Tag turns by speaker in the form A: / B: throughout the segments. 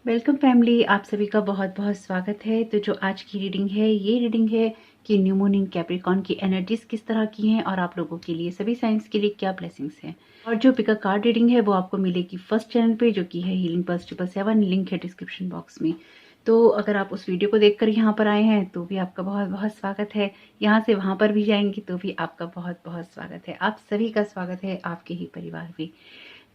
A: Welcome family, आप सभी का बहुत बहुत स्वागत है। तो जो आज की रीडिंग है, ये रीडिंग है कि न्यू मून इन कैप्रिकॉर्न की एनर्जीज किस तरह की हैं और आप लोगों के लिए सभी साइंस के लिए क्या ब्लेसिंग्स हैं। और जो पिका कार्ड रीडिंग है वो आपको मिलेगी फर्स्ट चैनल पे, जो कि है हीलिंग पल्स 777, लिंक है डिस्क्रिप्शन बॉक्स में। तो अगर आप उस वीडियो को देखकर यहाँ पर आए हैं तो भी आपका बहुत बहुत स्वागत है। यहाँ से वहाँ पर भी जाएंगे तो भी आपका बहुत बहुत स्वागत है। आप सभी का स्वागत है, आपके ही परिवार में।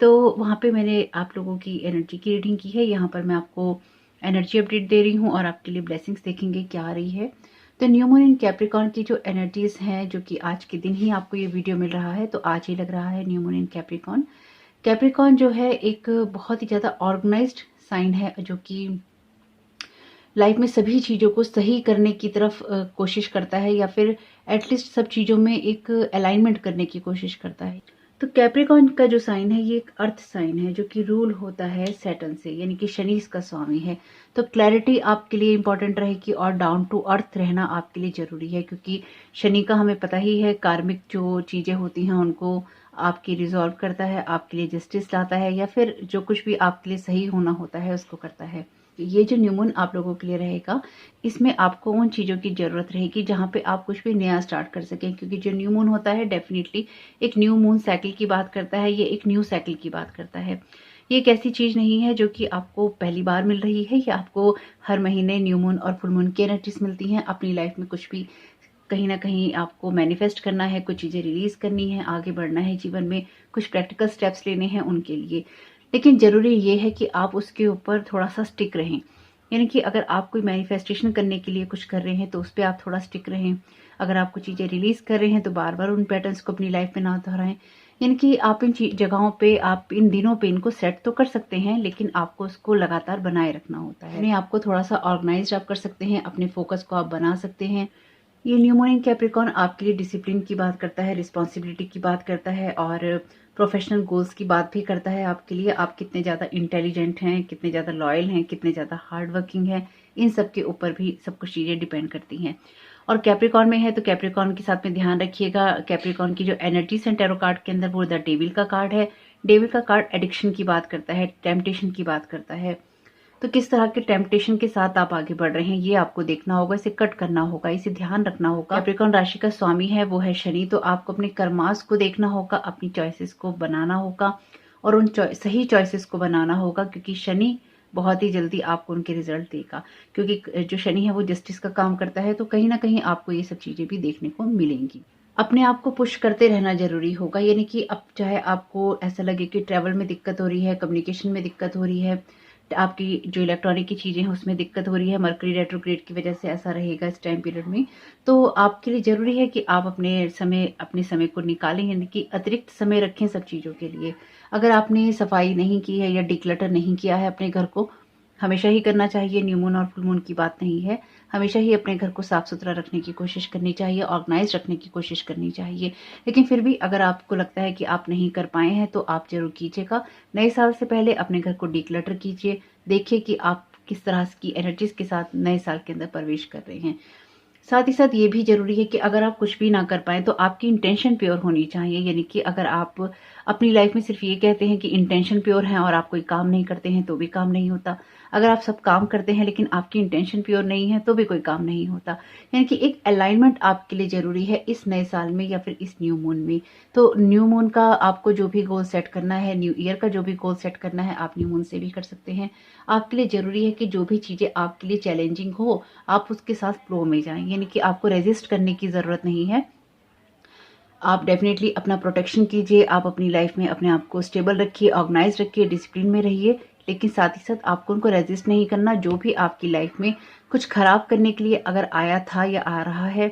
A: तो वहाँ पे मैंने आप लोगों की एनर्जी की रीडिंग की है। यहाँ पर मैं आपको एनर्जी अपडेट दे रही हूँ और आपके लिए ब्लेसिंग्स देखेंगे क्या आ रही है। तो न्यू मून इन कैप्रिकॉर्न की जो एनर्जीज हैं, जो कि आज के दिन ही आपको ये वीडियो मिल रहा है, तो आज ही लग रहा है new moon in Capricorn. Capricorn जो है एक बहुत ही ज़्यादा ऑर्गेनाइज्ड साइन है, जो कि लाइफ में सभी चीज़ों को सही करने की तरफ कोशिश करता है, या फिर एटलीस्ट सब चीज़ों में एक अलाइनमेंट करने की कोशिश करता है। तो कैप्रिकॉर्न का जो साइन है ये एक अर्थ साइन है, जो कि रूल होता है सैटर्न से, यानी कि शनि इसका स्वामी है। तो क्लैरिटी आपके लिए इंपॉर्टेंट रहेगी और डाउन टू अर्थ रहना आपके लिए जरूरी है, क्योंकि शनि का हमें पता ही है, कार्मिक जो चीजें होती हैं उनको आपकी रिजॉल्व करता है, आपके लिए जस्टिस लाता है, या फिर जो कुछ भी आपके लिए सही होना होता है उसको करता है। ये जो न्यू मून आप लोगों के लिए रहेगा, इसमें आपको उन चीज़ों की ज़रूरत रहेगी जहाँ पे आप कुछ भी नया स्टार्ट कर सकें, क्योंकि जो न्यू मून होता है डेफिनेटली एक न्यू मून साइकिल की बात करता है, ये एक न्यू साइकिल की बात करता है। ये एक ऐसी चीज़ नहीं है जो कि आपको पहली बार मिल रही है, या आपको हर महीने न्यू मून और फुल मून की एनर्जीज मिलती हैं। अपनी लाइफ में कुछ भी कहीं ना कहीं आपको मैनिफेस्ट करना है, कुछ चीज़ें रिलीज करनी है, आगे बढ़ना है जीवन में, कुछ प्रैक्टिकल स्टेप्स लेने हैं उनके लिए। लेकिन ज़रूरी ये है कि आप उसके ऊपर थोड़ा सा स्टिक रहें। यानी कि अगर आप कोई मैनिफेस्टेशन करने के लिए कुछ कर रहे हैं तो उस पर आप थोड़ा स्टिक रहें। अगर आप कुछ चीज़ें रिलीज कर रहे हैं तो बार बार उन पैटर्न्स को अपनी लाइफ में ना दोहराएं। यानी कि आप इन जगहों पे, आप इन दिनों पे इनको सेट तो कर सकते हैं, लेकिन आपको उसको लगातार बनाए रखना होता है। यानी आपको थोड़ा सा ऑर्गेनाइज आप कर सकते हैं, अपने फोकस को आप बना सकते हैं। ये न्यू मून इन कैप्रिकॉर्न आपके लिए डिसिप्लिन की बात करता है, रिस्पॉन्सिबिलिटी की बात करता है, और प्रोफेशनल गोल्स की बात भी करता है आपके लिए। आप कितने ज़्यादा इंटेलिजेंट हैं, कितने ज़्यादा लॉयल हैं, कितने ज़्यादा हार्ड वर्किंग हैं, इन सब के ऊपर भी सब कुछ चीज़ें डिपेंड करती हैं। और कैप्रिकॉर्न में है तो कैप्रिकॉर्न के साथ में ध्यान रखिएगा, कैप्रिकॉर्न की जो एनर्जीज हैं टैरो कार्ड के अंदर, वो द डेविल का कार्ड है। डेविल का कार्ड एडिक्शन की बात करता है, टेम्पटेशन की बात करता है। तो किस तरह के टेम्पटेशन के साथ आप आगे बढ़ रहे हैं ये आपको देखना होगा, इसे कट करना होगा, इसे ध्यान रखना होगा। कैप्रिकॉर्न राशि का स्वामी है वो है शनि, तो आपको अपने कर्मास को देखना होगा, अपनी चॉइसेस को बनाना होगा, और उन सही चॉइसेस को बनाना होगा, क्योंकि शनि बहुत ही जल्दी आपको उनके रिजल्ट देगा। क्योंकि जो शनि है वो जस्टिस का काम करता है, तो कहीं ना कहीं आपको ये सब चीजें भी देखने को मिलेंगी। अपने आप को पुश करते रहना जरूरी होगा। यानी कि अब चाहे आपको ऐसा लगे कि ट्रैवल में दिक्कत हो रही है, कम्युनिकेशन में दिक्कत हो रही है, आपकी जो इलेक्ट्रॉनिक की चीज़ें हैं उसमें दिक्कत हो रही है, मरकरी रेट्रोग्रेड की वजह से ऐसा रहेगा इस टाइम पीरियड में, तो आपके लिए ज़रूरी है कि आप अपने समय को निकालें, यानी कि अतिरिक्त समय रखें सब चीज़ों के लिए। अगर आपने सफाई नहीं की है या डिक्लटर नहीं किया है अपने घर को, हमेशा ही करना चाहिए, न्यू मून और फुल मून की बात नहीं है, हमेशा ही अपने घर को साफ सुथरा रखने की कोशिश करनी चाहिए, ऑर्गेनाइज रखने की कोशिश करनी चाहिए। लेकिन फिर भी अगर आपको लगता है कि आप नहीं कर पाए हैं तो आप जरूर कीजिएगा। नए साल से पहले अपने घर को डिक्लटर कीजिए, देखिए कि आप किस तरह की एनर्जीज के साथ नए साल के अंदर प्रवेश कर रहे हैं। साथ ही साथ ये भी ज़रूरी है कि अगर आप कुछ भी ना कर पाएँ तो आपकी इंटेंशन प्योर होनी चाहिए। यानी कि अगर आप अपनी लाइफ में सिर्फ ये कहते हैं कि इंटेंशन प्योर है और आप कोई काम नहीं करते हैं तो भी काम नहीं होता। अगर आप सब काम करते हैं लेकिन आपकी इंटेंशन प्योर नहीं है तो भी कोई काम नहीं होता। यानी कि एक अलाइनमेंट आपके लिए ज़रूरी है इस नए साल में या फिर इस न्यू मून में। तो न्यू मून का आपको जो भी गोल सेट करना है, न्यू ईयर का जो भी गोल सेट करना है, आप न्यू मून से भी कर सकते हैं। आपके लिए ज़रूरी है कि जो भी चीज़ें आपके लिए चैलेंजिंग हो, आप उसके साथ फ्लो में जाएं। यानी कि आपको रेजिस्ट करने की ज़रूरत नहीं है। आप डेफिनेटली अपना प्रोटेक्शन कीजिए, आप अपनी लाइफ में अपने आप को स्टेबल रखिए, ऑर्गेनाइज रखिए, डिसिप्लिन में रहिए, लेकिन साथ ही साथ आपको उनको रेजिस्ट नहीं करना। जो भी आपकी लाइफ में कुछ खराब करने के लिए अगर आया था या आ रहा है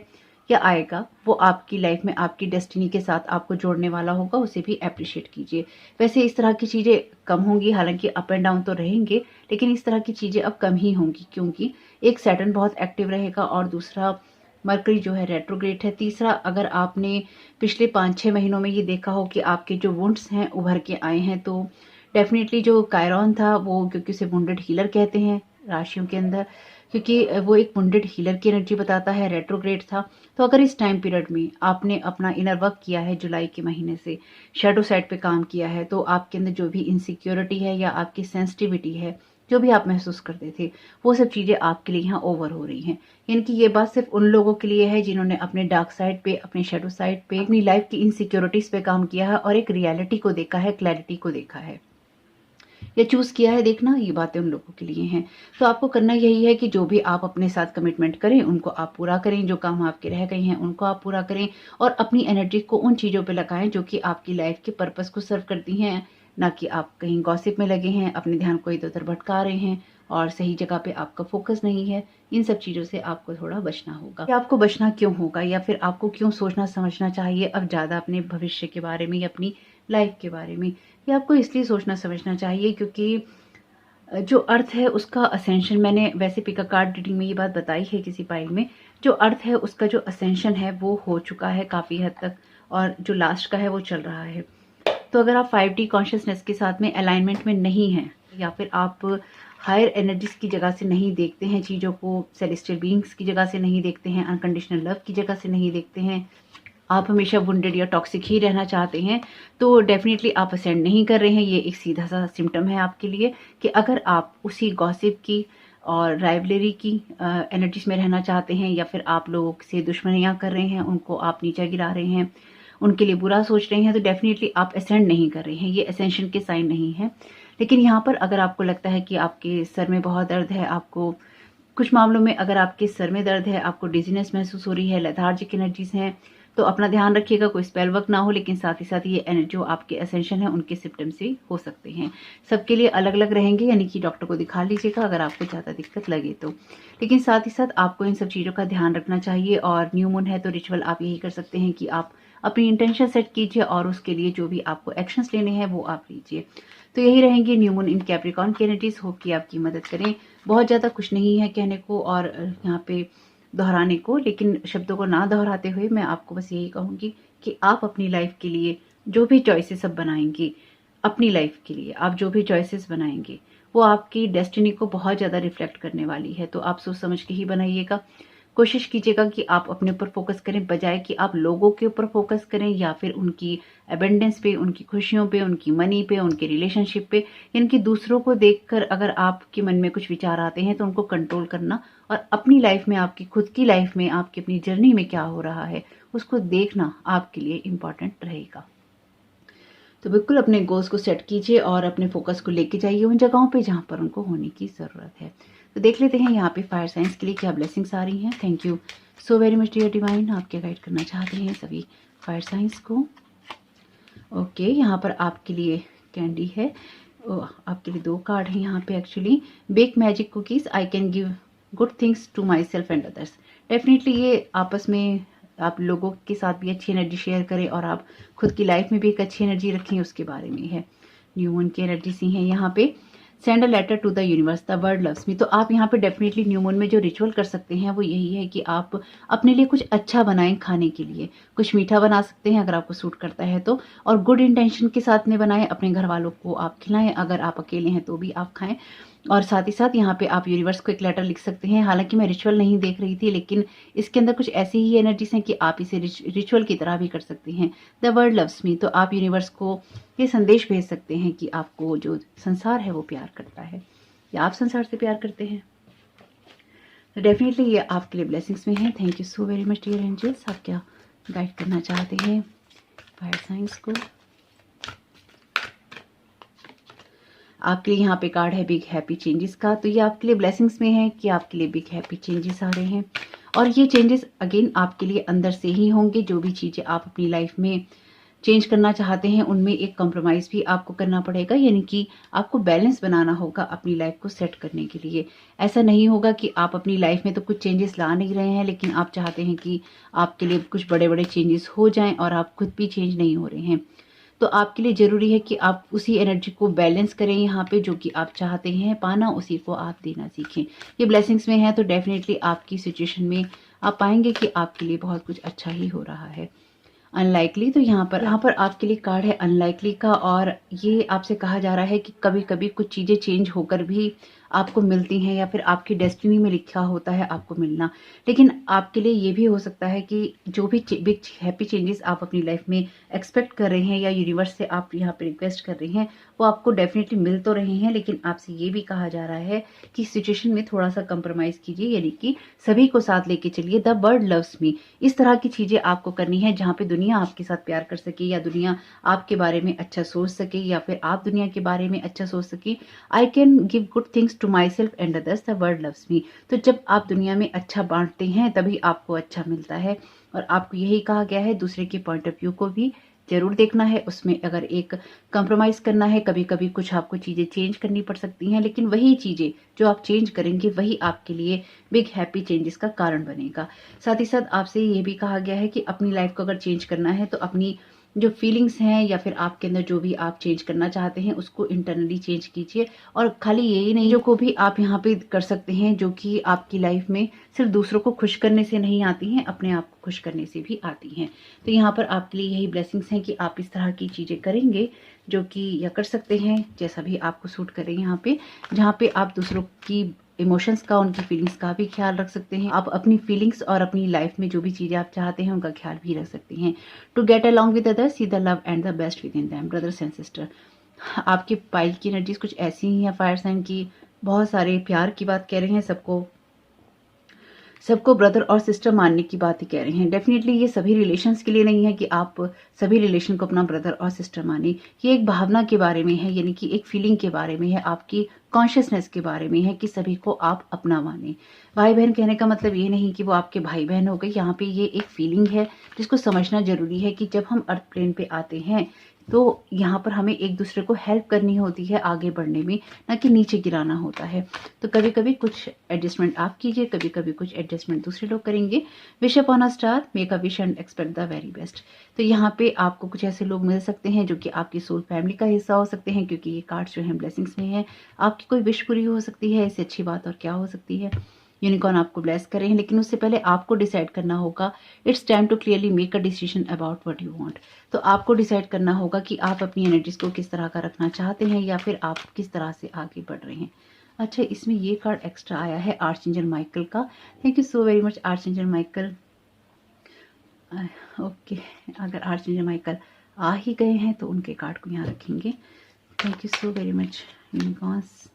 A: या आएगा, वो आपकी लाइफ में आपकी डेस्टिनी के साथ आपको जोड़ने वाला होगा, उसे भी अप्रिशिएट कीजिए। वैसे इस तरह की चीज़ें कम होंगी, हालांकि अप एंड डाउन तो रहेंगे, लेकिन इस तरह की चीज़ें अब कम ही होंगी, क्योंकि एक सैटर्न बहुत एक्टिव रहेगा और दूसरा मरकरी जो है रेट्रोग्रेड है। तीसरा, अगर आपने पिछले 5-6 महीनों में ये देखा हो कि आपके जो वुंड्स हैं उभर के आए हैं, तो डेफिनेटली जो कायरॉन था वो, क्योंकि उसे वुंडेड हीलर कहते हैं राशियों के अंदर, क्योंकि वो एक वुंडेड हीलर की एनर्जी बताता है, रेट्रोग्रेड था। तो अगर इस टाइम पीरियड में आपने अपना इनर वर्क किया है, जुलाई के महीने से शेडो साइड पे काम किया है, तो आपके अंदर जो भी इनसिक्योरिटी है या आपकी सेंसिटिविटी है जो भी आप महसूस करते थे, वो सब चीज़ें आपके लिए यहाँ ओवर हो रही हैं। यानी कि ये बात सिर्फ उन लोगों के लिए है जिन्होंने अपने डार्क साइड पे, अपने शेडो साइड पे, अपनी लाइफ की इनसिक्योरिटीज पे काम किया है और एक रियलिटी को देखा है, क्लैरिटी को देखा है या चूज किया है देखना, ये बातें उन लोगों के लिए हैं। तो आपको करना यही है कि जो भी आप अपने साथ कमिटमेंट करें उनको आप पूरा करें, जो काम आपके रह गए हैं उनको आप पूरा करें और अपनी एनर्जी को उन चीज़ों पे लगाएं जो कि आपकी लाइफ के पर्पस को सर्व करती हैं, ना कि आप कहीं गॉसिप में लगे हैं, अपने ध्यान को इधर उधर भटका रहे हैं और सही जगह पे आपका फोकस नहीं है। इन सब चीज़ों से आपको थोड़ा बचना होगा। कि आपको बचना क्यों होगा या फिर आपको क्यों सोचना समझना चाहिए अब ज़्यादा अपने भविष्य के बारे में या अपनी लाइफ के बारे में? ये आपको इसलिए सोचना समझना चाहिए क्योंकि जो अर्थ है उसका असेंशन, मैंने वैसे पिका कार्ड रीडिंग में ये बात बताई है किसी पाइल में, जो अर्थ है उसका जो असेंशन है वो हो चुका है काफ़ी हद तक और जो लास्ट का है वो चल रहा है। तो अगर आप 5D कॉन्शियसनेस के साथ में अलाइनमेंट में नहीं हैं या फिर आप हायर एनर्जीज की जगह से नहीं देखते हैं चीज़ों को, सेलेस्टियल बीइंग्स की जगह से नहीं देखते हैं, अनकंडीशनल लव की जगह से नहीं देखते हैं, आप हमेशा वुंडेड या टॉक्सिक ही रहना चाहते हैं, तो डेफिनेटली आप असेंड नहीं कर रहे हैं। ये एक सीधा सा सिम्टम है आपके लिए कि अगर आप उसी गॉसिप की और राइवलरी की एनर्जीज में रहना चाहते हैं या फिर आप लोगों से दुश्मनियां कर रहे हैं, उनको आप नीचे गिरा रहे हैं, उनके लिए बुरा सोच रहे हैं, तो डेफिनेटली आप असेंड नहीं कर रहे हैं। ये असेंशन के साइन नहीं है। लेकिन यहाँ पर अगर आपको लगता है कि आपके सर में बहुत दर्द है, आपको कुछ मामलों में अगर आपके सर में दर्द है, आपको डिजीनेस महसूस हो रही है, लेथार्जिक एनर्जीज हैं, तो अपना ध्यान रखिएगा, कोई स्पेल वर्क ना हो। लेकिन साथ ही साथ ये जो आपके असेंशन है उनके सिम्टम्स भी हो सकते हैं, सबके लिए अलग अलग रहेंगे, यानी कि डॉक्टर को दिखा लीजिएगा अगर आपको ज़्यादा दिक्कत लगे तो। लेकिन साथ ही साथ आपको इन सब चीज़ों का ध्यान रखना चाहिए और न्यू मून है तो रिचुअल आप यही कर सकते हैं कि आप अपनी इंटेंशन सेट कीजिए और उसके लिए जो भी आपको एक्शंस लेने हैं वो आप लीजिए। तो यही रहेंगे न्यू मून इन कैप्रिकॉर्न की एनर्जीज। होप कि आपकी मदद करें। बहुत ज़्यादा कुछ नहीं है कहने को और यहाँ पे दोहराने को, लेकिन शब्दों को ना दोहराते हुए मैं आपको बस यही कहूँगी कि आप अपनी लाइफ के लिए जो भी चॉइसेस अब बनाएंगे, अपनी लाइफ के लिए आप जो भी चॉइसेस बनाएंगे वो आपकी डेस्टिनी को बहुत ज़्यादा रिफ्लेक्ट करने वाली है। तो आप सोच समझ के ही बनाइएगा। कोशिश कीजिएगा कि आप अपने ऊपर फोकस करें, बजाय कि आप लोगों के ऊपर फोकस करें या फिर उनकी अबेंडेंस पे, उनकी खुशियों पे, उनकी मनी पे, उनके रिलेशनशिप पे। यानी कि दूसरों को देखकर अगर आपके मन में कुछ विचार आते हैं तो उनको कंट्रोल करना और अपनी लाइफ में, आपकी खुद की लाइफ में, आपकी अपनी जर्नी में क्या हो रहा है उसको देखना आपके लिए इम्पॉर्टेंट रहेगा। तो बिल्कुल अपने गोल्स को सेट कीजिए और अपने फोकस को लेके जाइए उन जगहों पे जहाँ पर उनको होने की ज़रूरत है। तो देख लेते हैं यहाँ पे फायर साइंस के लिए क्या ब्लेसिंग्स आ रही हैं। Thank you so very much dear divine. आप क्या गाइड करना चाहते हैं सभी फायर साइंस को? ओके, यहाँ पर आपके लिए कैंडी है। आपके लिए 2 कार्ड हैं यहाँ पे actually. Bake magic cookies, I can give good things to myself and others. Definitely ये आपस में आप लोगों के साथ भी अच्छी एनर्जी शेयर करें और आप खुद की लाइफ में भी एक अच्छी एनर्जी रखें, उसके बारे में है। न्यू मून की एनर्जी सी है यहाँ पे। Send a letter to the universe, the world loves me. तो आप यहाँ पे डेफिनेटली न्यू मून में जो रिचुअल कर सकते हैं वो यही है कि आप अपने लिए कुछ अच्छा बनाएं खाने के लिए। कुछ मीठा बना सकते हैं अगर आपको सूट करता है तो, और गुड इंटेंशन के साथ में बनाएं। अपने घर वालों को आप खिलाएं, अगर आप अकेले हैं तो भी आप खाएं। और साथ ही साथ यहाँ पे आप यूनिवर्स को एक लेटर लिख सकते हैं। हालांकि मैं रिचुअल नहीं देख रही थी, लेकिन इसके अंदर कुछ ऐसी ही एनर्जीज हैं कि आप इसे रिचुअल की तरह भी कर सकते हैं। द वर्ल्ड लव्स मी, तो आप यूनिवर्स को ये संदेश भेज सकते हैं कि आपको जो संसार है वो प्यार करता है या आप संसार से प्यार करते हैं। तो डेफिनेटली ये आपके लिए ब्लेसिंग्स में है। Thank you so very much dear angels. आप क्या गाइड करना चाहते हैं फायर साइंस को? आपके लिए यहाँ पे कार्ड है बिग हैप्पी चेंजेस का। तो ये आपके लिए ब्लेसिंग्स में है कि आपके लिए बिग हैप्पी चेंजेस आ रहे हैं और ये चेंजेस अगेन आपके लिए अंदर से ही होंगे। जो भी चीज़ें आप अपनी लाइफ में चेंज करना चाहते हैं उनमें एक कंप्रोमाइज़ भी आपको करना पड़ेगा, यानी कि आपको बैलेंस बनाना होगा अपनी लाइफ को सेट करने के लिए। ऐसा नहीं होगा कि आप अपनी लाइफ में तो कुछ चेंजेस ला नहीं रहे हैं, लेकिन आप चाहते हैं कि आपके लिए कुछ बड़े बड़े चेंजेस हो जाएं और आप खुद भी चेंज नहीं हो रहे हैं। तो आपके लिए ज़रूरी है कि आप उसी एनर्जी को बैलेंस करें यहाँ पे, जो कि आप चाहते हैं पाना उसी को आप देना सीखें। ये ब्लेसिंग्स में है तो डेफिनेटली आपकी सिचुएशन में आप पाएंगे कि आपके लिए बहुत कुछ अच्छा ही हो रहा है। अनलाइकली, तो यहाँ पर आपके लिए कार्ड है अनलाइकली का, और ये आपसे कहा जा रहा है कि कभी कभी कुछ चीज़ें चेंज होकर भी आपको मिलती हैं या फिर आपकी डेस्टिनी में लिखा होता है आपको मिलना। लेकिन आपके लिए ये भी हो सकता है कि जो भी बिग हैप्पी चेंजेस आप अपनी लाइफ में एक्सपेक्ट कर रहे हैं या यूनिवर्स से आप यहाँ पे रिक्वेस्ट कर रहे हैं, वो आपको डेफिनेटली मिल तो रहे हैं, लेकिन आपसे ये भी कहा जा रहा है कि सिचुएशन में थोड़ा सा कंप्रोमाइज कीजिए, यानी कि सभी को साथ लेके चलिए। द वर्ल्ड लव्स मी, इस तरह की चीजें आपको करनी है जहाँ पे दुनिया आपके साथ प्यार कर सके या दुनिया आपके बारे में अच्छा सोच सके या फिर आप दुनिया के बारे में अच्छा सोच सके। I can give good things to myself and others, the world loves me. तो जब आप दुनिया में अच्छा बांटते हैं तभी आपको अच्छा मिलता है। और आपको यही कहा गया है दूसरे के पॉइंट ऑफ व्यू को भी जरूर देखना है, उसमें अगर एक कंप्रोमाइज करना है, कभी कभी कुछ आपको चीजें चेंज करनी पड़ सकती हैं, लेकिन वही चीजें जो आप चेंज करेंगे वही आपके लिए बिग हैप्पी चेंजेस का कारण बनेगा। साथ ही साथ आपसे ये भी कहा गया है कि अपनी लाइफ को अगर चेंज करना है तो अपनी जो फीलिंग्स हैं या फिर आपके अंदर जो भी आप चेंज करना चाहते हैं उसको इंटरनली चेंज कीजिए। और खाली यही नहीं, जो को भी आप यहाँ पे कर सकते हैं जो कि आपकी लाइफ में सिर्फ दूसरों को खुश करने से नहीं आती हैं, अपने आप को खुश करने से भी आती हैं। तो यहाँ पर आपके लिए यही ब्लेसिंग्स हैं कि आप इस तरह की चीजें करेंगे जो कि या कर सकते हैं जैसा भी आपको सूट करे, यहाँ पे जहाँ पे आप दूसरों की इमोशंस का, उनकी फीलिंग्स का भी ख्याल रख सकते हैं। आप अपनी फीलिंग्स और अपनी लाइफ में जो भी चीजें आप चाहते हैं उनका ख्याल भी रख सकते हैं। To get along with others, see the love and the best within them, brothers and sister. आपके पाइल की एनर्जीज कुछ ऐसी ही है फायर साइन की, बहुत सारे प्यार की बात कह रहे हैं, सबको ब्रदर और सिस्टर मानने की बात ही कह रहे हैं। डेफिनेटली ये सभी रिलेशंस के लिए नहीं है कि आप सभी रिलेशन को अपना ब्रदर और सिस्टर माने। ये एक भावना के बारे में है, यानी कि एक फीलिंग के बारे में है, आपकी कॉन्शियसनेस के बारे में है कि सभी को आप अपना माने। भाई बहन कहने का मतलब ये नहीं कि वो आपके भाई बहन हो गए, यहाँ पे ये एक फीलिंग है जिसको समझना जरूरी है कि जब हम अर्थ प्लेन पे आते हैं तो यहाँ पर हमें एक दूसरे को हेल्प करनी होती है आगे बढ़ने में, ना कि नीचे गिराना होता है। तो कभी कभी कुछ एडजस्टमेंट आप कीजिए, कभी कभी कुछ एडजस्टमेंट दूसरे लोग करेंगे। Wish upon a star, make a wish and expect the very best. तो यहाँ पे आपको कुछ ऐसे लोग मिल सकते हैं जो कि आपकी सोल फैमिली का हिस्सा हो सकते हैं, क्योंकि ये कार्ड्स जो हैं ब्लेसिंग्स में है। आपकी कोई विश पूरी हो सकती है, इससे अच्छी बात और क्या हो सकती है। यूनिकॉर्न आपको ब्लेस कर रहे हैं, लेकिन उससे पहले आपको डिसाइड करना होगा। It's time to clearly make a decision about what you want. तो आपको डिसाइड करना होगा कि आप अपनी एनर्जीज को किस तरह का रखना चाहते हैं या फिर आप किस तरह से आगे बढ़ रहे हैं। अच्छा, इसमें ये कार्ड एक्स्ट्रा आया है आर्चएंजल माइकल का। Thank you so very much archangel Michael. Okay, अगर आर्चएंजल माइकल आ ही गए हैं तो उनके कार्ड को यहाँ रखेंगे। Thank you so very much unicorns.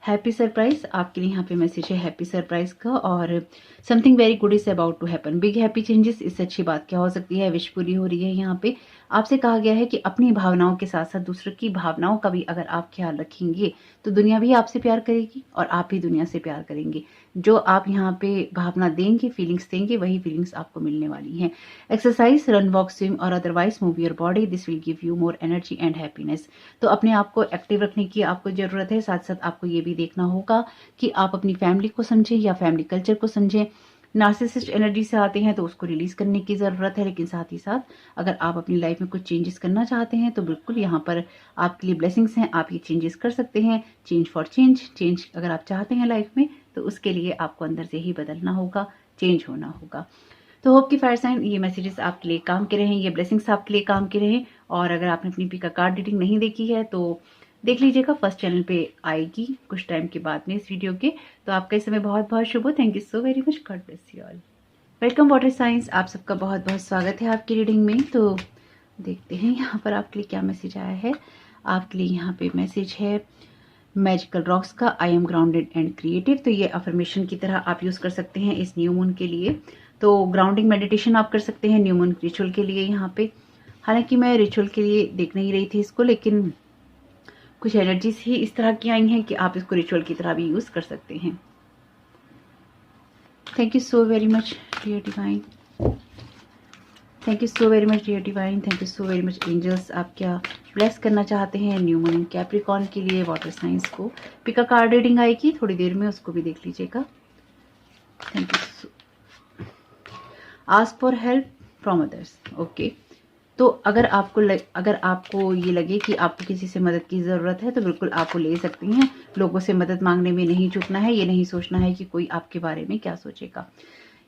A: Happy surprise, आपके लिए यहाँ पे मैसेज है हैप्पी सरप्राइज का। और something very good is about to happen, big happy changes, इससे अच्छी बात क्या हो सकती है। विश पूरी हो रही है। यहाँ पे आपसे कहा गया है कि अपनी भावनाओं के साथ साथ दूसरों की भावनाओं का भी अगर आप ख्याल रखेंगे तो दुनिया भी आपसे प्यार करेगी और आप भी दुनिया से प्यार करेंगे। जो आप यहाँ पे भावना देंगे, फीलिंग्स देंगे, वही फीलिंग्स आपको मिलने वाली हैं। एक्सरसाइज, रन, वॉक, स्विम और otherwise move your body, this will give you more energy and happiness. तो अपने आप को एक्टिव रखने की आपको जरूरत है। साथ साथ आपको ये भी देखना होगा कि आप अपनी फैमिली को समझें या फैमिली कल्चर को समझें। नार्सिसिस्ट एनर्जी से आते हैं तो उसको रिलीज करने की जरूरत है, लेकिन साथ ही साथ अगर आप अपनी लाइफ में कुछ चेंजेस करना चाहते हैं तो बिल्कुल यहाँ पर आपके लिए ब्लेसिंग्स हैं, आप ये चेंजेस कर सकते हैं। चेंज फॉर चेंज अगर आप चाहते हैं लाइफ में तो उसके लिए आपको अंदर से ही बदलना होगा, चेंज होना होगा। तो होप की फायर साइन ये मैसेजेस आपके लिए काम के रहें, ये ब्लेसिंग्स आपके लिए काम के रहें। और अगर आपने अपनी पिका कार्ड रीडिंग नहीं देखी है तो देख लीजिएगा, फर्स्ट चैनल पे आएगी कुछ टाइम के बाद में इस वीडियो के। तो आपका इस समय बहुत बहुत शुभ हो। Thank you so very much, God bless you all. Welcome water science, आप सबका बहुत बहुत स्वागत है आपकी रीडिंग में। तो देखते हैं यहाँ पर आपके लिए क्या मैसेज आया है। आपके लिए यहाँ पे मैसेज है मैजिकल रॉक्स का, I am grounded and creative. तो ये अफर्मेशन की तरह आप यूज कर सकते हैं इस न्यू मून के लिए। तो ग्राउंडिंग मेडिटेशन आप कर सकते हैं न्यू मून रिचुअल के लिए यहाँ पे। हालांकि मैं रिचुअल के लिए देख नहीं रही थी इसको, लेकिन कुछ एनर्जीज ही इस तरह की आई हैं कि आप इसको रिचुअल की तरह भी यूज कर सकते हैं। Thank you so very much dear divine, thank you so very much dear divine, thank you so very much angels. आप क्या ब्लेस करना चाहते हैं न्यू मून कैप्रिकॉर्न के लिए वाटर साइंस को। पिका कार्ड रीडिंग आएगी थोड़ी देर में, उसको भी देख लीजिएगा। Thank you. Ask for help from others, okay. तो अगर आपको ये लगे कि आपको किसी से मदद की ज़रूरत है तो बिल्कुल आप वो ले सकती हैं। लोगों से मदद मांगने में नहीं चूकना है, ये नहीं सोचना है कि कोई आपके बारे में क्या सोचेगा।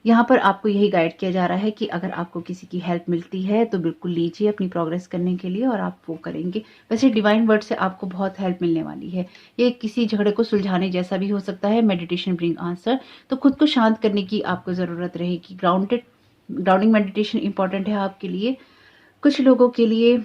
A: यहाँ पर आपको यही गाइड किया जा रहा है कि अगर आपको किसी की हेल्प मिलती है तो बिल्कुल लीजिए अपनी प्रोग्रेस करने के लिए और आप वो करेंगे। वैसे डिवाइन वर्ड से आपको बहुत हेल्प मिलने वाली है। ये किसी झगड़े को सुलझाने जैसा भी हो सकता है। मेडिटेशन ब्रिंग आंसर, तो खुद को शांत करने की आपको ज़रूरत रहेगी। ग्राउंडिंग मेडिटेशन इंपॉर्टेंट है आपके लिए। कुछ लोगों के लिए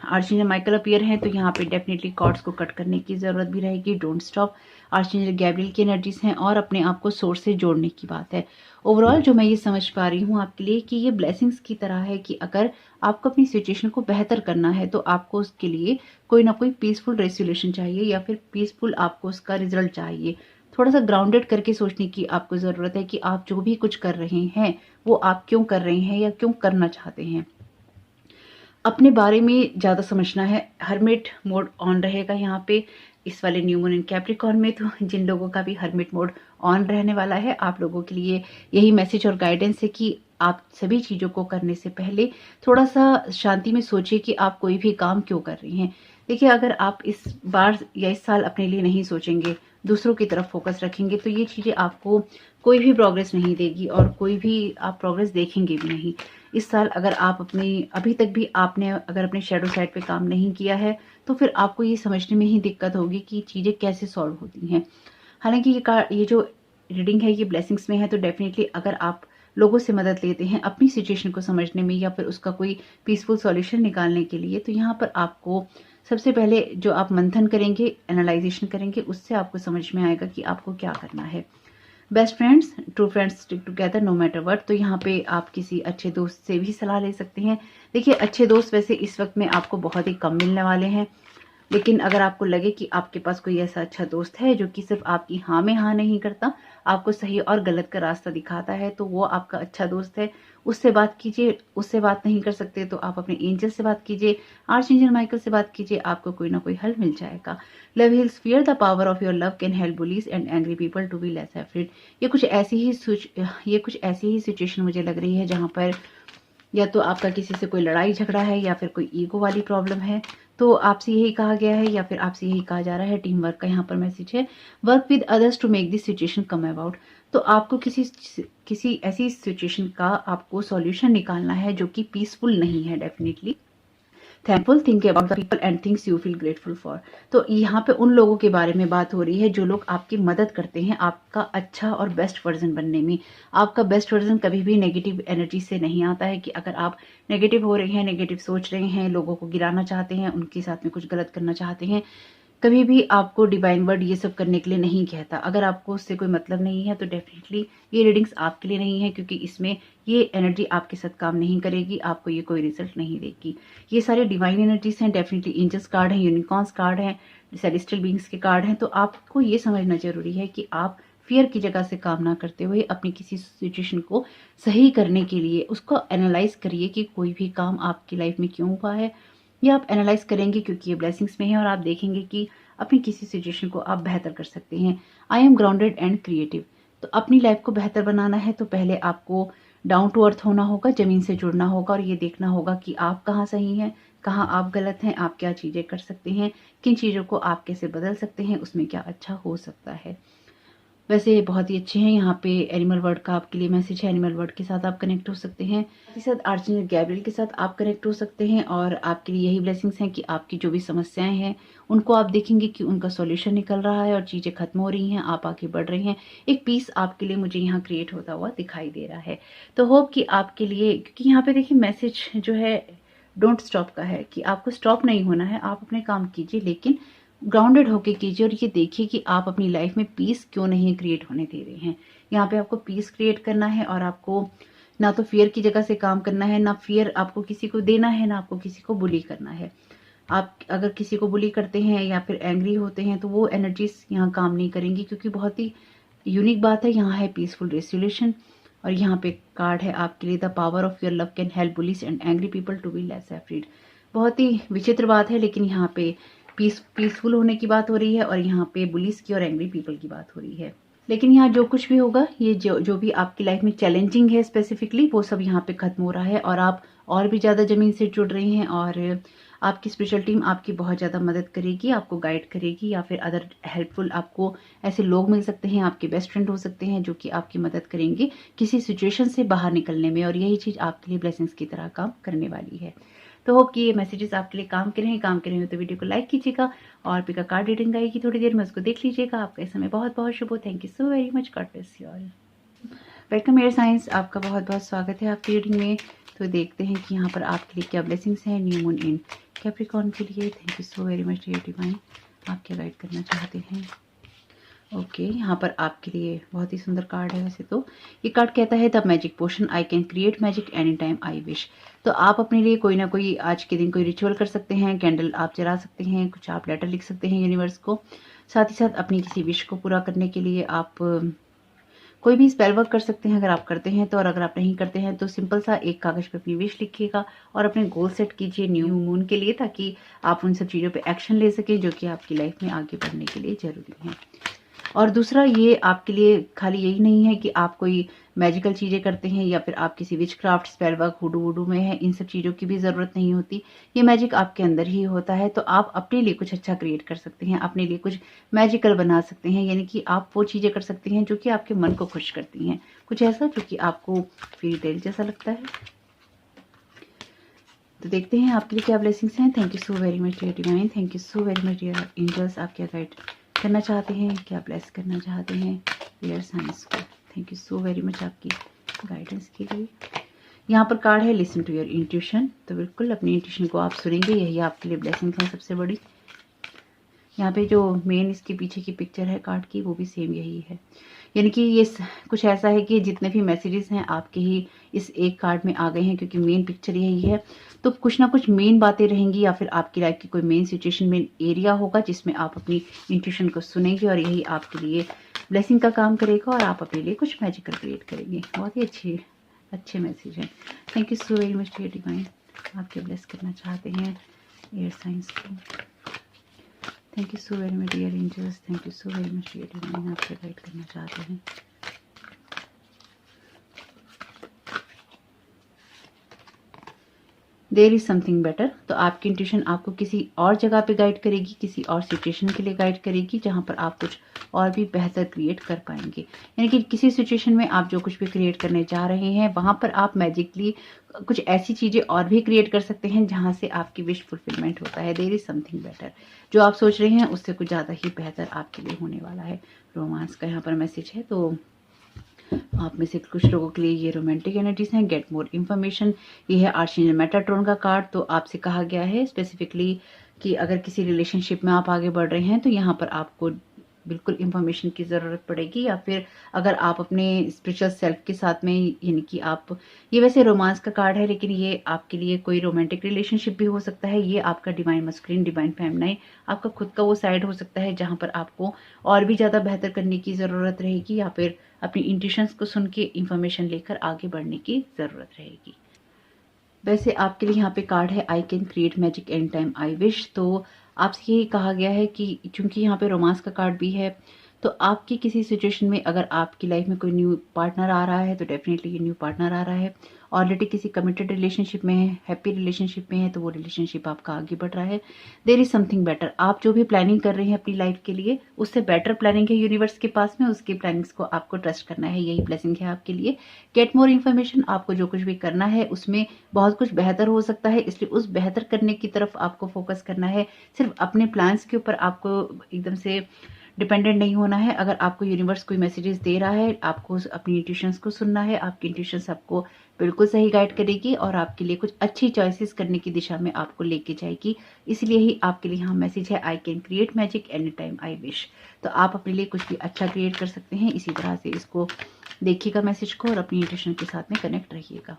A: आर्चेंजल माइकल अपीयर हैं तो यहाँ पे डेफिनेटली कॉर्ड्स को कट करने की ज़रूरत भी रहेगी। Don't stop. आर्चेंजल गैब्रियल की एनर्जीज हैं और अपने आप को सोर्स से जोड़ने की बात है। ओवरऑल जो मैं ये समझ पा रही हूँ आपके लिए कि ये ब्लेसिंग्स की तरह है कि अगर आपको अपनी सिचुएशन को बेहतर करना है तो आपको उसके लिए कोई ना कोई पीसफुल रेजोल्यूशन चाहिए या फिर पीसफुल आपको उसका रिजल्ट चाहिए। थोड़ा सा ग्राउंडेड करके सोचने की आपको ज़रूरत है कि आप जो भी कुछ कर रहे हैं वो आप क्यों कर रहे हैं या क्यों करना चाहते हैं। अपने बारे में ज़्यादा समझना है। हर्मिट मोड ऑन रहेगा यहाँ पे इस वाले न्यू मून इन कैप्रिकॉर्न में। तो जिन लोगों का भी हर्मिट मोड ऑन रहने वाला है, आप लोगों के लिए यही मैसेज और गाइडेंस है कि आप सभी चीज़ों को करने से पहले थोड़ा सा शांति में सोचिए कि आप कोई भी काम क्यों कर रही हैं। देखिए, अगर आप इस बार या इस साल अपने लिए नहीं सोचेंगे, दूसरों की तरफ फोकस रखेंगे, तो ये चीज़ें आपको कोई भी प्रोग्रेस नहीं देगी और कोई भी आप प्रोग्रेस देखेंगे भी नहीं। इस साल अगर आप अभी तक भी आपने अगर अपने शैडो साइड पे काम नहीं किया है तो फिर आपको ये समझने में ही दिक्कत होगी कि चीज़ें कैसे सॉल्व होती हैं। हालांकि ये जो रीडिंग है ये ब्लेसिंग्स में है, तो डेफिनेटली अगर आप लोगों से मदद लेते हैं अपनी सिचुएशन को समझने में या फिर उसका कोई पीसफुल सॉल्यूशन निकालने के लिए, तो यहाँ पर आपको सबसे पहले जो आप मंथन करेंगे, एनालाइजेशन करेंगे, उससे आपको समझ में आएगा कि आपको क्या करना है। Best friends, true friends stick together no matter what. तो यहाँ पे आप किसी अच्छे दोस्त से भी सलाह ले सकते हैं। देखिए, अच्छे दोस्त वैसे इस वक्त में आपको बहुत ही कम मिलने वाले हैं, लेकिन अगर आपको लगे कि आपके पास कोई ऐसा अच्छा दोस्त है जो कि सिर्फ आपकी हाँ में हाँ नहीं करता, आपको सही और गलत का रास्ता दिखाता है, तो वो आपका अच्छा दोस्त है। उससे बात कीजिए। उससे बात नहीं कर सकते तो आप अपने एंजल से बात कीजिए, आर्चएंजल माइकल से बात कीजिए, आपको कोई ना कोई हल मिल जाएगा। Love heals fear, the power of your love can help bullies and angry people to be less afraid. ये कुछ ऐसी ही सिचुएशन मुझे लग रही है जहां पर या तो आपका किसी से कोई लड़ाई झगड़ा है या फिर कोई ईगो वाली प्रॉब्लम है। तो आपसे यही कहा गया है या फिर आपसे यही कहा जा रहा है, टीम वर्क का यहाँ पर मैसेज है। Work with others to make this situation come about. तो आपको किसी ऐसी सिचुएशन का आपको सॉल्यूशन निकालना है जो कि पीसफुल नहीं है। Definitely thankful, think about the people and things you feel grateful for. तो यहाँ पे उन लोगों के बारे में बात हो रही है जो लोग आपकी मदद करते हैं आपका अच्छा और बेस्ट वर्जन बनने में। आपका बेस्ट वर्जन कभी भी नेगेटिव एनर्जी से नहीं आता है कि अगर आप नेगेटिव हो रहे हैं, नेगेटिव सोच रहे हैं, लोगों को गिराना चाहते हैं, उनके साथ में कुछ गलत करना चाहते हैं, कभी भी आपको डिवाइन वर्ड ये सब करने के लिए नहीं कहता। अगर आपको उससे कोई मतलब नहीं है तो डेफिनेटली ये रीडिंग्स आपके लिए नहीं है, क्योंकि इसमें ये एनर्जी आपके साथ काम नहीं करेगी, आपको ये कोई रिजल्ट नहीं देगी। ये सारे डिवाइन एनर्जीज हैं, डेफिनेटली एंजल्स कार्ड हैं, यूनिकॉर्न्स कार्ड हैं, सेलेस्टियल बीइंग्स के कार्ड हैं। तो आपको ये समझना जरूरी है कि आप फियर की जगह से काम ना करते हुए अपनी किसी सिचुएशन को सही करने के लिए उसको एनालाइज करिए कि कोई भी काम आपकी लाइफ में क्यों हुआ है। ये आप एनालाइज करेंगे क्योंकि ये ब्लेसिंग्स में है और आप देखेंगे कि अपनी किसी सिचुएशन को आप बेहतर कर सकते हैं। I am grounded and creative. तो अपनी लाइफ को बेहतर बनाना है तो पहले आपको डाउन टू अर्थ होना होगा, जमीन से जुड़ना होगा और ये देखना होगा कि आप कहाँ सही हैं, कहाँ आप गलत हैं, आप क्या चीज़ें कर सकते हैं, किन चीज़ों को आप कैसे बदल सकते हैं, उसमें क्या अच्छा हो सकता है। वैसे बहुत ही अच्छे हैं। यहाँ पे एनिमल वर्ड का आपके लिए मैसेज है। एनिमल वर्ड के साथ आप कनेक्ट हो सकते हैं, साथ ही साथ आर्चएंजल गैब्रियल के साथ आप कनेक्ट हो सकते हैं और आपके लिए यही ब्लेसिंग्स हैं कि आपकी जो भी समस्याएं हैं उनको आप देखेंगे कि उनका सॉल्यूशन निकल रहा है और चीज़ें खत्म हो रही हैं, आप आगे बढ़ रहे हैं। एक पीस आपके लिए मुझे यहाँ क्रिएट होता हुआ दिखाई दे रहा है। तो होप कि आपके लिए, क्योंकि यहाँ पे देखिए मैसेज जो है डोंट स्टॉप का है कि आपको स्टॉप नहीं होना है, आप अपने काम कीजिए लेकिन ग्राउंडेड होके कीजिए और ये देखिए कि आप अपनी लाइफ में पीस क्यों नहीं क्रिएट होने दे रहे हैं। यहाँ पे आपको पीस क्रिएट करना है और आपको ना तो फियर की जगह से काम करना है, ना फियर आपको किसी को देना है, ना आपको किसी को बुली करना है। आप अगर किसी को बुली करते हैं या फिर एंग्री होते हैं तो वो एनर्जीज यहाँ काम नहीं करेंगी, क्योंकि बहुत ही यूनिक बात है। यहाँ है पीसफुल रेजोल्यूशन और यहाँ पे कार्ड है आपके लिए, the power of your love can help bullies and angry people to be less afraid. बहुत ही विचित्र बात है, लेकिन यहाँ पे पीसफुल होने की बात हो रही है और यहाँ पे बुलिस की और एंग्री पीपल की बात हो रही है। लेकिन यहाँ जो कुछ भी होगा, ये जो भी आपकी लाइफ में चैलेंजिंग है स्पेसिफिकली, वो सब यहाँ पे खत्म हो रहा है और आप और भी ज़्यादा ज़मीन से जुड़ रहे हैं और आपकी स्पिरिचुअल टीम आपकी बहुत ज़्यादा मदद करेगी, आपको गाइड करेगी, या फिर अदर हेल्पफुल आपको ऐसे लोग मिल सकते हैं, आपके बेस्ट फ्रेंड हो सकते हैं जो कि आपकी मदद करेंगे किसी सिचुएशन से बाहर निकलने में, और यही चीज़ आपके लिए ब्लेसिंग्स की तरह काम करने वाली है। तो होप कि ये मैसेजेस आपके लिए काम कर रहे हो तो वीडियो को लाइक कीजिएगा, और पिका कार्ड रीडिंग आएगी थोड़ी देर में, उसको देख लीजिएगा। आपका इस समय बहुत बहुत शुभ हो। Thank you so very much. God bless you all. Welcome air science, आपका बहुत बहुत स्वागत है आपकी रीडिंग में। तो देखते हैं कि यहाँ पर आपके लिए क्या ब्लेसिंग्स हैं न्यू मून इन कैप्रिकॉर्न के लिए। Thank you so very much dear divine. आप क्या गाइड करना चाहते हैं? ओके, यहाँ पर आपके लिए बहुत ही सुंदर कार्ड है। वैसे तो ये कार्ड कहता है the magic potion, I can create magic any time I wish. तो आप अपने लिए कोई ना कोई आज के दिन कोई रिचुअल कर सकते हैं, कैंडल आप जला सकते हैं, कुछ आप लेटर लिख सकते हैं यूनिवर्स को, साथ ही साथ अपनी किसी विश को पूरा करने के लिए आप कोई भी स्पेल वर्क कर सकते हैं अगर आप करते हैं तो, और अगर आप नहीं करते हैं तो सिंपल सा एक कागज पे अपनी विश लिखिएगा और अपने गोल सेट कीजिए न्यू मून के लिए, ताकि आप उन सब चीज़ों पे एक्शन ले सकें जो कि आपकी लाइफ में आगे बढ़ने के लिए ज़रूरी है। और दूसरा, ये आपके लिए खाली यही नहीं है कि आप कोई मैजिकल चीज़ें करते हैं या फिर आप किसी विच क्राफ्ट स्पेल वर्क हुडू वुडू में है, इन सब चीज़ों की भी ज़रूरत नहीं होती। ये मैजिक आपके अंदर ही होता है, तो आप अपने लिए कुछ अच्छा क्रिएट कर सकते हैं, अपने लिए कुछ मैजिकल बना सकते हैं, यानी कि आप वो चीज़ें कर सकते हैं जो कि आपके मन को खुश करती हैं, कुछ ऐसा जो कि आपको फेरी टेल जैसा लगता है। तो देखते हैं आपके लिए क्या ब्लेसिंग्स हैं। Thank you so very much dear divine. Thank you so very much dear angels. आप क्या गाइड करना चाहते हैं, क्या ब्लेस करना चाहते हैं एयर साइंस को? Thank you so very much आपकी गाइडेंस के लिए। यहाँ पर कार्ड है लिसन टू योर इंट्यूशन। तो बिल्कुल अपनी इंट्यूशन को आप सुनेंगे, यही आपके लिए ब्लेसिंग्स हैं सबसे बड़ी। यहाँ पे जो मेन इसके पीछे की पिक्चर है कार्ड की, वो भी सेम यही है, यानी कि ये कुछ ऐसा है कि जितने भी मैसेजेस हैं आपके ही इस एक कार्ड में आ गए हैं, क्योंकि मेन पिक्चर यही है। तो कुछ ना कुछ मेन बातें रहेंगी, या फिर आपकी लाइफ की कोई मेन सिचुएशन, मेन एरिया होगा जिसमें आप अपनी इंट्यूशन को सुनेंगे, और यही आपके लिए ब्लेसिंग का काम करेगा, और आप अपने लिए कुछ मैजिकल क्रिएट करेंगे। बहुत ही अच्छे मैसेज हैं। Thank you so very much dear divine. आप क्या ब्लेस करना चाहते हैं एयर साइंस को? Thank you so very much dear angels. Thank you so very much dear divine. आप क्या गाइड करना चाहते हैं? There is something better. तो आपकी इंट्यूशन आपको किसी और जगह पे गाइड करेगी, किसी और सिचुएशन के लिए गाइड करेगी, जहां पर आप कुछ और भी बेहतर क्रिएट कर पाएंगे। यानी कि किसी सिचुएशन में आप जो कुछ भी क्रिएट करने जा रहे हैं, वहां पर आप मैजिकली कुछ ऐसी चीजें और भी क्रिएट कर सकते हैं जहां से आपकी विश फुलफिलमेंट होता है। There is something better. जो आप सोच रहे हैं उससे कुछ ज्यादा ही बेहतर आपके लिए होने वाला है। रोमांस का यहाँ पर मैसेज है, तो आप में से कुछ लोगों के लिए ये रोमांटिक एनर्जीज हैं। गेट मोर इन्फॉर्मेशन, ये है आर्चएंजल मेटाट्रॉन का कार्ड। तो आपसे कहा गया है स्पेसिफिकली कि अगर किसी रिलेशनशिप में आप आगे बढ़ रहे हैं तो यहाँ पर आपको बिल्कुल इंफॉर्मेशन की ज़रूरत पड़ेगी, या फिर अगर आप अपने स्पिरिचुअल सेल्फ के साथ में, यानी कि आप, ये वैसे रोमांस का कार्ड है लेकिन ये आपके लिए कोई रोमांटिक रिलेशनशिप भी हो सकता है। ये आपका डिवाइन मस्कुलिन, डिवाइन फेमिनाइन, आपका खुद का वो साइड हो सकता है जहाँ पर आपको और भी ज़्यादा बेहतर करने की ज़रूरत रहेगी, या फिर अपनी इंट्यूशंस को सुन के इंफॉर्मेशन लेकर आगे बढ़ने की ज़रूरत रहेगी। वैसे आपके लिए यहाँ पे कार्ड है आई can create magic any time I wish. तो आपसे यही कहा गया है कि चूंकि यहाँ पे रोमांस का कार्ड भी है, तो आपकी किसी सिचुएशन में अगर आपकी लाइफ में कोई न्यू पार्टनर आ रहा है तो डेफिनेटली ये न्यू पार्टनर आ रहा है। ऑलरेडी किसी कमिटेड रिलेशनशिप में है, हैप्पी रिलेशनशिप में है, तो वो रिलेशनशिप आपका आगे बढ़ रहा है। There is something better. आप जो भी प्लानिंग कर रहे हैं अपनी लाइफ के लिए, उससे बेटर प्लानिंग है यूनिवर्स के पास में, उसकी प्लानिंग्स को आपको ट्रस्ट करना है, यही ब्लेसिंग है आपके लिए। गेट मोर इन्फॉर्मेशन, आपको जो कुछ भी करना है उसमें बहुत कुछ बेहतर हो सकता है, इसलिए उस बेहतर करने की तरफ आपको फोकस करना है। सिर्फ अपने प्लान्स के ऊपर आपको एकदम से डिपेंडेंट नहीं होना है। अगर आपको यूनिवर्स कोई मैसेजेस दे रहा है, आपको अपनी इंट्यूशंस को सुनना है, आपकी इंट्यूशंस आपको बिल्कुल सही गाइड करेगी और आपके लिए कुछ अच्छी चॉइसेस करने की दिशा में आपको लेके जाएगी। इसलिए ही आपके लिए यहाँ मैसेज है आई can create magic any time I wish. तो आप अपने लिए कुछ भी अच्छा क्रिएट कर सकते हैं। इसी तरह से इसको देखिएगा मैसेज को, और अपनी इंट्यूशन के साथ में कनेक्ट रहिएगा।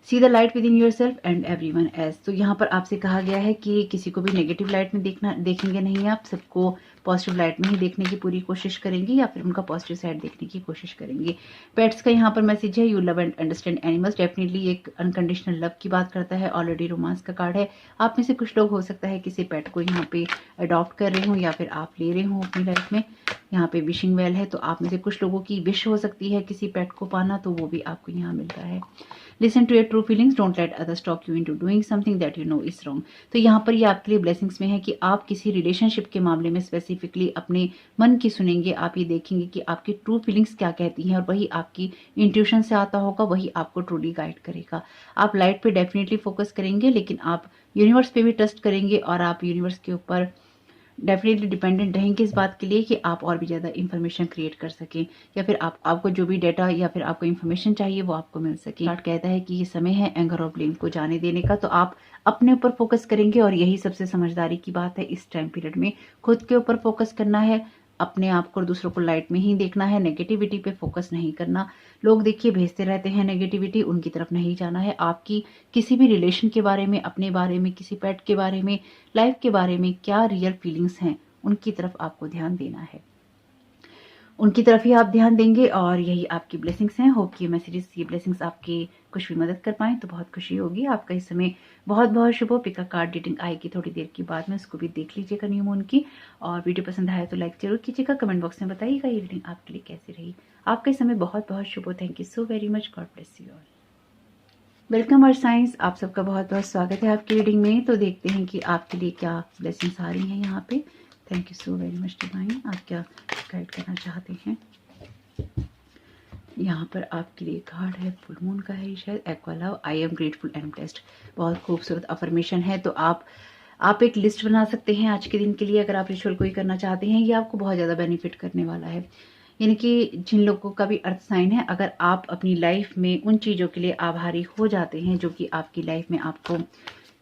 A: See the light with in your self and everyone else. तो यहाँ पर आपसे कहा गया है कि किसी को भी नेगेटिव लाइट में देखेंगे नहीं, आप सबको पॉजिटिव लाइट में ही देखने की पूरी कोशिश करेंगे, या फिर उनका पॉजिटिव साइड देखने की कोशिश करेंगे। पेट्स का यहाँ पर मैसेज है you love and understand animals. Definitely एक अनकंडीशनल लव की बात करता है। ऑलरेडी रोमांस का कार्ड है। आप में से कुछ लोग हो सकता है किसी पेट को यहाँ पे अडॉप्ट कर रहे हो, या फिर आप ले रहे हो अपनी लाइफ में। यहाँ पे विशिंग वेल है, तो आप में से कुछ लोगों की विश हो सकती है किसी पेट को पाना, तो वो भी आपको यहाँ मिलता है। Listen to your true feelings, don't let others talk you into doing something that you know is wrong. तो यहाँ पर ये आपके लिए ब्लेसिंग्स में है कि आप किसी रिलेशनशिप के मामले में स्पेसिफिकली अपने मन की सुनेंगे। आप ये देखेंगे कि आपकी ट्रू फीलिंग्स क्या कहती हैं और वही आपकी इंट्यूशन से आता होगा, वही आपको ट्रूली गाइड करेगा। आप लाइट पे डेफिनेटली फोकस करेंगे, लेकिन आप यूनिवर्स पे भी ट्रस्ट करेंगे और आप यूनिवर्स के ऊपर डेफिनेटली डिपेंडेंट रहेंगे इस बात के लिए कि आप और भी ज़्यादा इन्फॉर्मेशन क्रिएट कर सकें, या फिर आपको जो भी डेटा या फिर आपको इन्फॉर्मेशन चाहिए वो आपको मिल सके। कार्ड कहता है कि ये समय है एंगर और ब्लेम को जाने देने का, तो आप अपने ऊपर फोकस करेंगे और यही सबसे समझदारी की बात है इस टाइम पीरियड में। खुद के ऊपर फोकस करना है, अपने आप को और दूसरों को लाइट में ही देखना है, नेगेटिविटी पे फोकस नहीं करना। लोग देखिए भेजते रहते हैं नेगेटिविटी, उनकी तरफ नहीं जाना है। आपकी किसी भी रिलेशन के बारे में, अपने बारे में, किसी पेट के बारे में, लाइफ के बारे में क्या रियल फीलिंग्स हैं, उनकी तरफ आपको ध्यान देना है, उनकी तरफ ही आप ध्यान देंगे और यही आपकी ब्लेसिंग्स हैं। होप कि ये मैसेजेस, ये ब्लेसिंग्स आपकी कुछ भी मदद कर पाएं तो बहुत खुशी होगी। आपका इस समय बहुत बहुत शुभ हो। पिक अ कार्ड रीडिंग आएगी थोड़ी देर के बाद में, उसको भी देख लीजिएगा न्यू मून की। और वीडियो पसंद आया तो लाइक जरूर कीजिएगा, कमेंट बॉक्स में बताइएगा ये रीडिंग आपके लिए कैसी रही। आपका इस समय बहुत बहुत शुभ हो। Thank you so very much. God bless you all. Welcome और साइंस, आप सबका बहुत बहुत स्वागत है आपकी रीडिंग में। तो देखते हैं कि आपके लिए क्या ब्लेसिंग्स आ रही हैं यहाँ पे। Thank you so very much divine. आप क्या गाइड करना चाहते हैं। यहाँ पर आपके लिए कार्ड है, फुल मून का है शायद, aqua love, I am grateful and blessed. बहुत खूबसूरत अफर्मेशन है। तो आप एक लिस्ट बना सकते हैं आज के दिन के लिए, अगर आप रिचुअल कोई करना चाहते हैं। ये आपको बहुत ज़्यादा बेनिफिट करने वाला है। यानी कि जिन लोगों का भी अर्थ साइन है, अगर आप अपनी लाइफ में उन चीज़ों के लिए आभारी हो जाते हैं जो कि आपकी लाइफ में आपको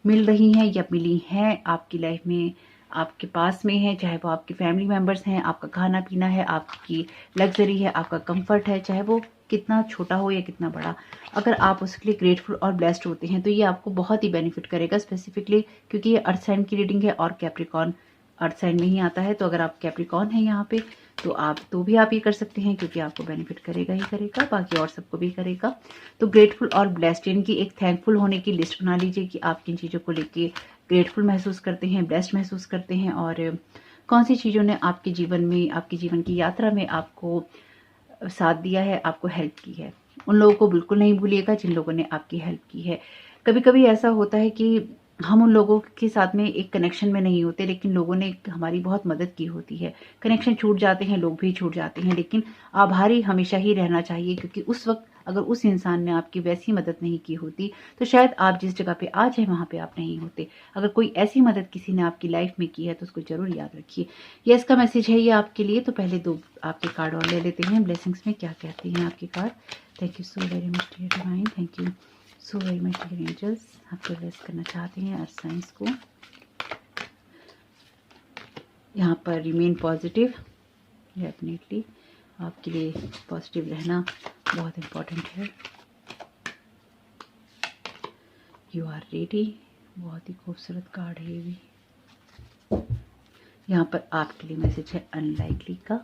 A: मिल रही हैं या मिली हैं, आपकी लाइफ में आपके पास में है, चाहे वो आपके फैमिली मेंबर्स हैं, आपका खाना पीना है, आपकी लग्जरी है, आपका कंफर्ट है, चाहे वो कितना छोटा हो या कितना बड़ा, अगर आप उसके लिए ग्रेटफुल और ब्लेस्ड होते हैं तो ये आपको बहुत ही बेनिफिट करेगा। स्पेसिफिकली क्योंकि ये अर्थ साइन की रीडिंग है और कैप्रिकॉर्न अर्थ साइन में ही आता है। तो अगर आप कैप्रिकॉर्न हैं यहाँ पे तो भी आप ये कर सकते हैं, क्योंकि आपको बेनिफिट करेगा ही करेगा, बाकी और सबको भी करेगा। तो ग्रेटफुल और ब्लेस्ड यानी कि एक थैंकफुल होने की लिस्ट बना लीजिए कि आप किन चीज़ों को लेके ग्रेटफुल महसूस करते हैं, ब्लेस्ड महसूस करते हैं, और कौन सी चीज़ों ने आपके जीवन में, आपकी जीवन की यात्रा में आपको साथ दिया है, आपको हेल्प की है। उन लोगों को बिल्कुल नहीं भूलिएगा जिन लोगों ने आपकी हेल्प की है। कभी कभी ऐसा होता है कि हम उन लोगों के साथ में एक कनेक्शन में नहीं होते, लेकिन लोगों ने हमारी बहुत मदद की होती है। कनेक्शन छूट जाते हैं, लोग भी छूट जाते हैं, लेकिन आभारी हमेशा ही रहना चाहिए, क्योंकि उस वक्त अगर उस इंसान ने आपकी वैसी मदद नहीं की होती तो शायद आप जिस जगह पे आज हैं वहां पे आप नहीं होते। अगर कोई ऐसी मदद किसी ने आपकी लाइफ में की है तो उसको जरूर याद रखिए। ये इसका मैसेज है ये आपके लिए। तो पहले दो आपके कार्ड और ले लेते हैं, ब्लेसिंग्स में क्या कहते हैं आपके card. Thank you so very much dear divine, thank you so very much dear angels. आपको ब्लेस करना चाहते हैं अर्थ साइंस को। यहाँ पर रिमेन पॉजिटिव, डेफिनेटली आपके लिए पॉजिटिव रहना बहुत इम्पोर्टेंट है। यू आर रेडी, बहुत ही खूबसूरत कार्ड है ये भी। यहाँ पर आपके लिए मैसेज है अनलाइकली का।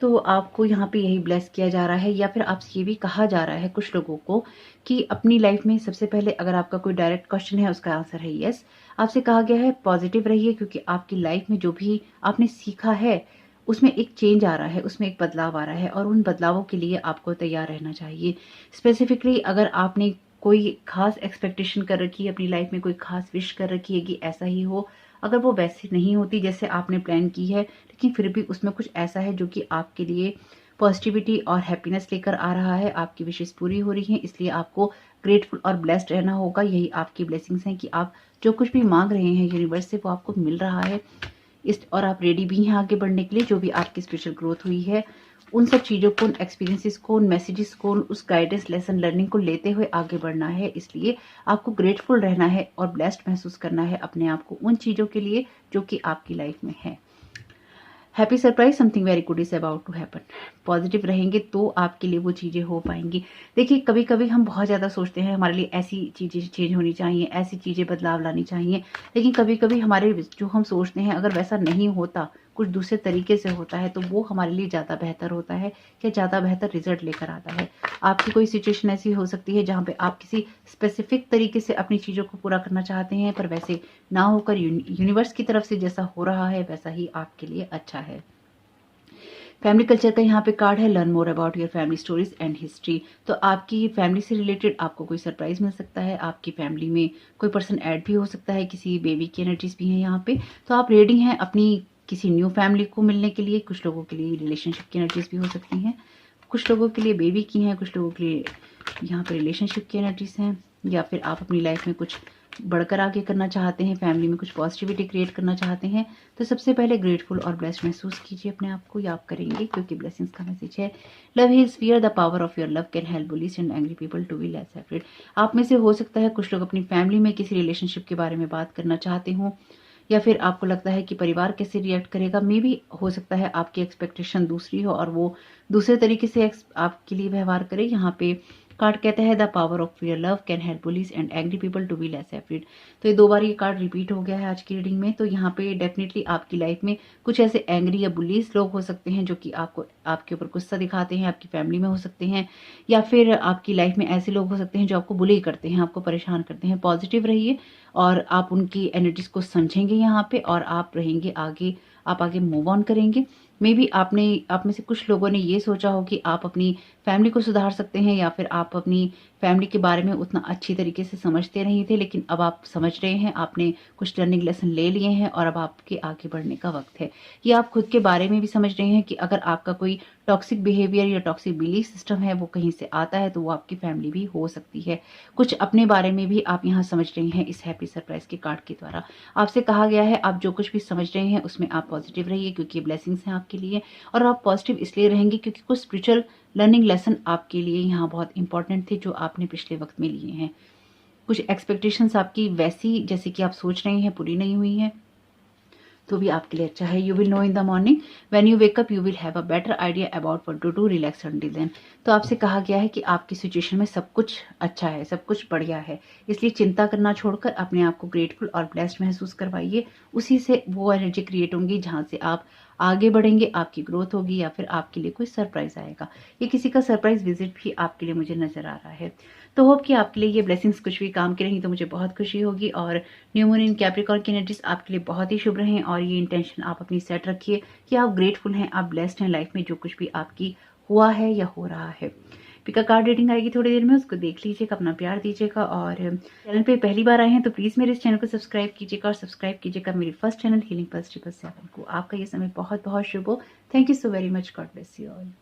A: तो आपको यहाँ पे यही ब्लेस किया जा रहा है, या फिर आपसे ये भी कहा जा रहा है कुछ लोगों को कि अपनी लाइफ में सबसे पहले, अगर आपका कोई डायरेक्ट क्वेश्चन है उसका आंसर है यस, आपसे कहा गया है पॉजिटिव रहिए, क्योंकि आपकी लाइफ में जो भी आपने सीखा है उसमें एक चेंज आ रहा है, उसमें एक बदलाव आ रहा है, और उन बदलावों के लिए आपको तैयार रहना चाहिए। स्पेसिफिकली अगर आपने कोई खास एक्सपेक्टेशन कर रखी है अपनी लाइफ में, कोई खास विश कर रखी है कि ऐसा ही हो, अगर वो वैसी नहीं होती जैसे आपने प्लान की है, लेकिन फिर भी उसमें कुछ ऐसा है जो कि आपके लिए पॉजिटिविटी और हैप्पीनेस लेकर आ रहा है, आपकी विशेष पूरी हो रही हैं, इसलिए आपको ग्रेटफुल और ब्लेस्ड रहना होगा। यही आपकी ब्लेसिंग्स हैं कि आप जो कुछ भी मांग रहे हैं यूनिवर्स से वो आपको मिल रहा है, और आप रेडी भी हैं आगे बढ़ने के लिए। जो भी आपकी स्पिरिचुअल ग्रोथ हुई है उन सब चीज़ों को, उन एक्सपीरियंसेस को, उन मैसेजेस को, उस गाइडेंस, लेसन लर्निंग को लेते हुए आगे बढ़ना है। इसलिए आपको ग्रेटफुल रहना है और ब्लेस्ड महसूस करना है अपने आप को उन चीज़ों के लिए जो कि आपकी लाइफ में है। Happy surprise, something very good is about to happen. Positive रहेंगे तो आपके लिए वो चीज़ें हो पाएंगी। देखिए कभी कभी हम बहुत ज़्यादा सोचते हैं हमारे लिए ऐसी चीज़ें चेंज होनी चाहिए, ऐसी चीज़ें बदलाव लानी चाहिए, लेकिन कभी कभी हमारे जो हम सोचते हैं अगर वैसा नहीं होता, कुछ दूसरे तरीके से होता है, तो वो हमारे लिए ज़्यादा बेहतर होता है, या ज़्यादा बेहतर रिजल्ट लेकर आता है। आपकी कोई सिचुएशन ऐसी हो सकती है जहाँ पे आप किसी स्पेसिफिक तरीके से अपनी चीज़ों को पूरा करना चाहते हैं, पर वैसे ना होकर यूनिवर्स की तरफ से जैसा हो रहा है वैसा ही आपके लिए अच्छा है। फैमिली कल्चर का यहाँ पे कार्ड है, learn more about your family stories and history. तो आपकी फैमिली से रिलेटेड आपको कोई सरप्राइज मिल सकता है, आपकी फैमिली में कोई पर्सन ऐड भी हो सकता है, किसी बेबी की एनर्जीज भी हैं यहाँ पे। तो आप रेडी हैं अपनी किसी न्यू फैमिली को मिलने के लिए। कुछ लोगों के लिए रिलेशनशिप की एनर्जीज भी हो सकती हैं, कुछ लोगों के लिए बेबी की हैं, कुछ लोगों के लिए यहाँ पे रिलेशनशिप की एनर्जीज हैं, या फिर आप अपनी लाइफ में कुछ बढ़कर आगे करना चाहते हैं, फैमिली में कुछ पॉजिटिविटी क्रिएट करना चाहते हैं। तो सबसे पहले ग्रेटफुल और ब्लेस्ड महसूस कीजिए अपने आप को, या आप करेंगे क्योंकि ब्लेसिंग्स का मैसेज है। Love heals fear, the power of your love can help bullies and angry people to be less afraid. आप में से हो सकता है कुछ लोग अपनी फैमिली में किसी रिलेशनशिप के बारे में बात करना चाहते हों, या फिर आपको लगता है कि परिवार कैसे रिएक्ट करेगा। मे भी हो सकता है आपकी एक्सपेक्टेशन दूसरी हो और वो दूसरे तरीके से आपके लिए व्यवहार करे। यहाँ पे कार्ड कहता है the power of your love can help bullies and angry people to be less afraid. तो ये 2 बार ये कार्ड रिपीट हो गया है आज की रीडिंग में। तो यहाँ पे डेफिनेटली आपकी लाइफ में कुछ ऐसे एंग्री या बुलीज लोग हो सकते हैं जो कि आपको आपके ऊपर गुस्सा दिखाते हैं, आपकी फैमिली में हो सकते हैं, या फिर आपकी लाइफ में ऐसे लोग हो सकते हैं जो आपको बुली करते हैं, आपको परेशान करते हैं। पॉजिटिव रहिए और आप उनकी एनर्जीज को समझेंगे यहाँ पे, और आप रहेंगे आगे, आप आगे मूव ऑन करेंगे। मे बी आप में से कुछ लोगों ने ये सोचा हो कि आप अपनी फैमिली को सुधार सकते हैं, या फिर आप अपनी फैमिली के बारे में उतना अच्छी तरीके से समझते नहीं थे, लेकिन अब आप समझ रहे हैं, आपने कुछ लर्निंग लेसन ले लिए हैं और अब आपके आगे बढ़ने का वक्त है। ये आप खुद के बारे में भी समझ रहे हैं कि अगर आपका कोई टॉक्सिक बिहेवियर या टॉक्सिक बिलीफ सिस्टम है वो कहीं से आता है तो वो आपकी फैमिली भी हो सकती है। कुछ अपने बारे में भी आप यहाँ समझ रहे हैं इस हैप्पी सरप्राइज के कार्ड के द्वारा। आपसे कहा गया है आप जो कुछ भी समझ रहे हैं उसमें आप पॉजिटिव रहिए, क्योंकि ब्लेसिंग्स हैं आपके लिए, और आप पॉजिटिव इसलिए रहेंगे क्योंकि कुछ स्पिरिचुअल लर्निंग लेसन आपके लिए यहाँ बहुत इंपॉर्टेंट थे जो आपने पिछले वक्त में लिए हैं। कुछ एक्सपेक्टेशंस आपकी वैसी जैसे कि आप सोच रहे हैं पूरी नहीं हुई हैं, तो भी आपके लिए अच्छा है। You will know in the morning when you wake up, you will have a better idea about what to do, relax until then. तो आपसे कहा गया है कि आपकी सिचुएशन में सब कुछ अच्छा है, सब कुछ बढ़िया है, इसलिए चिंता करना छोड़कर अपने आप को ग्रेटफुल और ब्लेस्ड महसूस करवाइए। उसी से वो एनर्जी क्रिएट होंगी जहाँ से आप आगे बढ़ेंगे, आपकी ग्रोथ होगी, या फिर आपके लिए कोई सरप्राइज आएगा। ये किसी का सरप्राइज विजिट भी आपके लिए मुझे नजर आ रहा है। तो होप कि आपके लिए ये ब्लेसिंग्स कुछ भी काम की रही तो मुझे बहुत खुशी होगी। और न्यू मून इन कैप्रिकॉर्न की एनर्जीज आपके लिए बहुत ही शुभ रहें, और ये इंटेंशन आप अपनी सेट रखिए कि आप ग्रेटफुल हैं, आप ब्लेस्ड हैं लाइफ में, जो कुछ भी आपकी हुआ है या हो रहा है। पिका कार्ड रीडिंग आएगी थोड़ी देर में, उसको देख लीजिएगा, अपना प्यार दीजिएगा। और चैनल पे पहली बार आए हैं तो प्लीज मेरे इस चैनल को सब्सक्राइब कीजिएगा, और सब्सक्राइब कीजिएगा मेरी फर्स्ट चैनल हीलिंग पल्स 777 को। आपका ये समय बहुत बहुत शुभ हो। Thank you so very much. God bless you all.